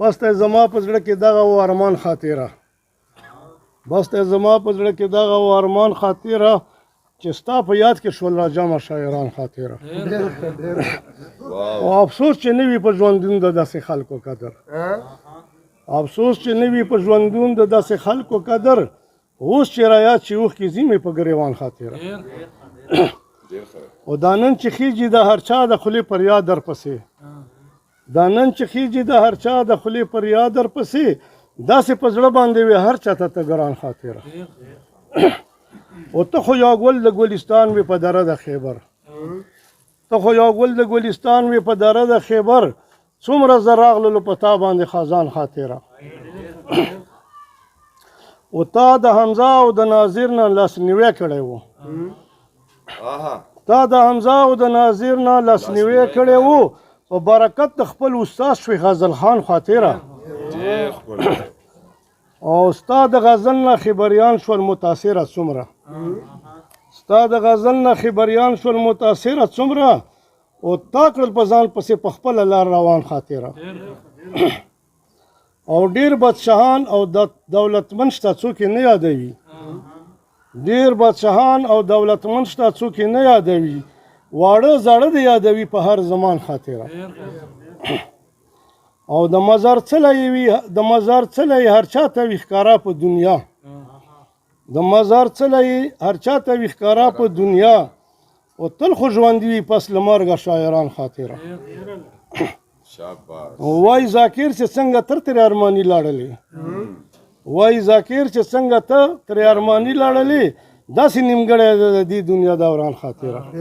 بس ته زما په زړه کې دغه و ارمان خاطره بس ته زما په زړه کې دغه و ارمان خاطره چې ستا په یاد کې شول را جمع شاعران خاطره او افسوس چې نه وي په ژوندون د داسې خلکو قدر افسوس چې نه وي په ژوندون د داسې خلکو قدر اوس چې رایاد چې اوښکې ځي مې په ګریوان خاطره او دا نن چې خیږي د هر چا د خولې پر یاد درپسې دا نن چې خیږي د هر چا د خولې پر یاد درپسې داسې په زړه باندې وي هر چا ته ګران خاطره او ته خو یو ګل د ګلستان وي په دره د خیبر ته خو یو ګل د ګلستان وي په دره د خیبر څومره زه راغللو په تا باندې خزان خاطره او تا د حمزه او د ناظر نه لاسنیوی کړی و تا د حمزه او د ناظر نه لاسنیوی کړی و په برکت د خپل استاد شوی غزل خان خاطره او ستا د غزل نه خبریان شول متاثره څومره ستا د غزل نه خبریان شول متاثره څومره او تا کړل په ځان پسې په خپله لار روان خاطره او ډیر بادشاهان او دولتمن شته څوک یې نه یادوي ډیر بادشاهان او دولتمن شته څوک یې نه یادوي واړه زاړه د یادوي په هر زمان خاطره او د مزار څلی وي د مزار څلی هر چا ته وي ښکارا په دنیا د مزار څلی هر چا ته وي ښکارا په دنیا او تل خو ژوندي وي پس له مرګه شاعران خاطره وای ذاکر چې څنګه تر ارماني لاړلې وای ذاکر چې څنګه ته تر ارماني لاړلې داسې نیمګړی د دې دنیا دوران خاطره